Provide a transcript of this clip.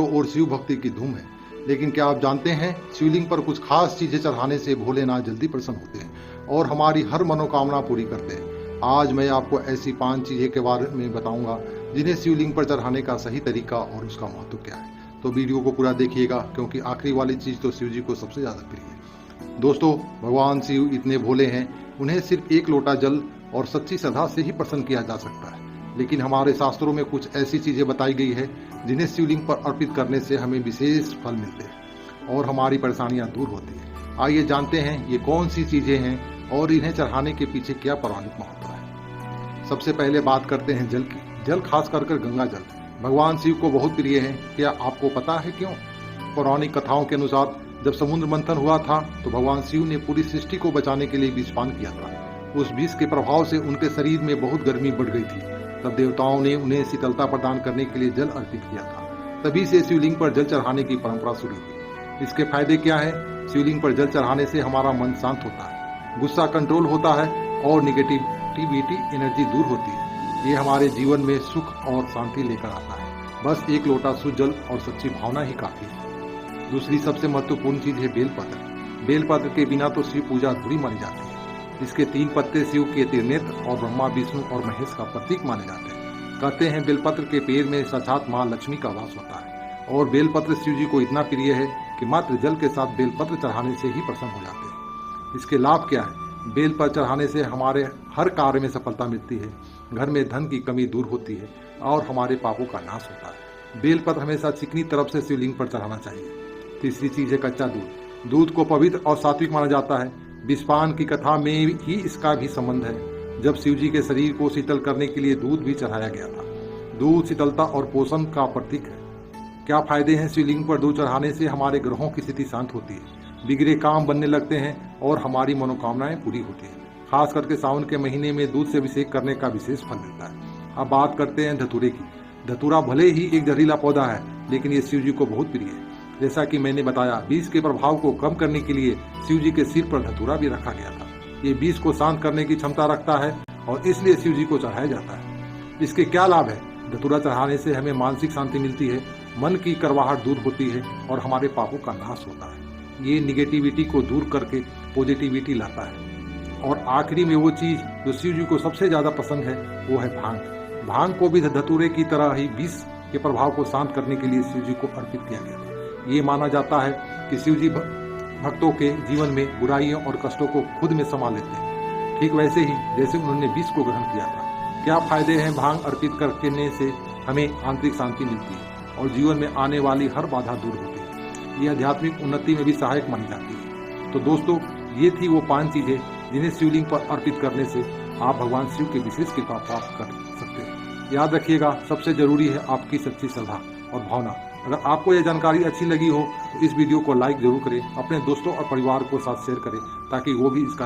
और शिव भक्ति की धूम है। लेकिन क्या आप जानते हैं, शिवलिंग पर कुछ खास चीजें चढ़ाने से भोलेनाथ जल्दी प्रसन्न होते हैं और हमारी हर मनोकामना पूरी करते हैं। आज मैं आपको ऐसी 5 चीजें के बारे में बताऊंगा जिन्हें शिवलिंग पर चढ़ाने का सही तरीका और उसका महत्व क्या है। तो वीडियो को पूरा देखिएगा, क्योंकि आखिरी वाली चीज तो शिव जी को सबसे ज्यादा प्रिय है। दोस्तों, भगवान शिव इतने भोले हैं, उन्हें सिर्फ 1 लोटा जल और सच्ची श्रद्धा से ही प्रसन्न किया जा सकता है। लेकिन हमारे शास्त्रों में कुछ ऐसी चीजें बताई गई है जिन्हें शिवलिंग पर अर्पित करने से हमें विशेष फल मिलते हैं और हमारी परेशानियां दूर होती हैं। आइए जानते हैं ये कौन सी चीजें हैं और इन्हें चढ़ाने के पीछे क्या पौराणिक महत्व है। सबसे पहले बात करते हैं जल की। जल खास कर गंगा जल भगवान शिव को बहुत प्रिय है। क्या आपको पता है क्यों? पौराणिक कथाओं के अनुसार जब समुद्र मंथन हुआ था तो भगवान शिव ने पूरी सृष्टि को बचाने के लिए विषपान किया था। उस विष के प्रभाव से उनके शरीर में बहुत गर्मी बढ़ गई थी। तब देवताओं ने उन्हें शीतलता प्रदान करने के लिए जल अर्पित किया था। तभी से शिवलिंग पर जल चढ़ाने की परंपरा शुरू हुई। इसके फायदे क्या है? शिवलिंग पर जल चढ़ाने से हमारा मन शांत होता है, गुस्सा कंट्रोल होता है और निगेटिविटी एनर्जी दूर होती है। ये हमारे जीवन में सुख और शांति लेकर आता है। बस 1 लोटा शुद्ध जल और सच्ची भावना ही काफी है। दूसरी सबसे महत्वपूर्ण चीज है बेलपत्र। बेलपत्र के बिना तो शिव पूजा अधूरी मानी जाती है। इसके 3 पत्ते शिव के त्रिनेत्र और ब्रह्मा, विष्णु और महेश का प्रतीक माने जाते हैं। कहते हैं बेलपत्र के पेड़ में साक्षात मां लक्ष्मी का वास होता है और बेलपत्र शिव जी को इतना प्रिय है कि मात्र जल के साथ बेलपत्र चढ़ाने से ही प्रसन्न हो जाते हैं। इसके लाभ क्या है? बेलपत्र चढ़ाने से हमारे हर कार्य में सफलता मिलती है, घर में धन की कमी दूर होती है और हमारे पापों का नाश होता है। बेलपत्र हमेशा चिकनी तरफ से शिवलिंग पर चढ़ाना चाहिए। तीसरी चीज है कच्चा दूध। दूध को पवित्र और सात्विक माना जाता है। विषपान की कथा में ही इसका भी संबंध है, जब शिव जी के शरीर को शीतल करने के लिए दूध भी चढ़ाया गया था। दूध शीतलता और पोषण का प्रतीक है। क्या फायदे हैं? शिवलिंग पर दूध चढ़ाने से हमारे ग्रहों की स्थिति शांत होती है, बिगड़े काम बनने लगते हैं और हमारी मनोकामनाएं पूरी होती है। खास करके सावन के महीने में दूध से अभिषेक करने का विशेष फल मिलता है। अब बात करते हैं धतूरे की। धतूरा भले ही एक जहरीला पौधा है, लेकिन ये शिव जी को बहुत प्रिय है। जैसा कि मैंने बताया, विष के प्रभाव को कम करने के लिए शिव जी के सिर पर धतूरा भी रखा गया था। ये विष को शांत करने की क्षमता रखता है और इसलिए शिव जी को चढ़ाया जाता है। इसके क्या लाभ है? धतूरा चढ़ाने से हमें मानसिक शांति मिलती है, मन की करवाहट दूर होती है और हमारे पापों का नाश होता है। ये निगेटिविटी को दूर करके पॉजिटिविटी लाता है। और आखिरी में वो चीज जो शिव जी को सबसे ज्यादा पसंद है वो है भांग। भांग को भी धतूरे की तरह ही विष के प्रभाव को शांत करने के लिए शिव जी को अर्पित किया गया था। ये माना जाता है कि शिव जी भक्तों के जीवन में बुराइयों और कष्टों को खुद में समा लेते हैं, ठीक वैसे ही जैसे उन्होंने विष को ग्रहण किया था। क्या फायदे हैं? भांग अर्पित करने से हमें आंतरिक शांति मिलती है और जीवन में आने वाली हर बाधा दूर होती है। ये आध्यात्मिक उन्नति में भी सहायक मानी जाती है। तो दोस्तों, ये थी वो 5 चीजें जिन्हें शिवलिंग पर अर्पित करने से आप भगवान शिव के विशेष कृपा प्राप्त कर सकते हैं। याद रखिएगा, सबसे जरूरी है आपकी सच्ची श्रद्धा और भावना। अगर आपको यह जानकारी अच्छी लगी हो तो इस वीडियो को लाइक जरूर करें, अपने दोस्तों और परिवार को साथ शेयर करें ताकि वो भी इसका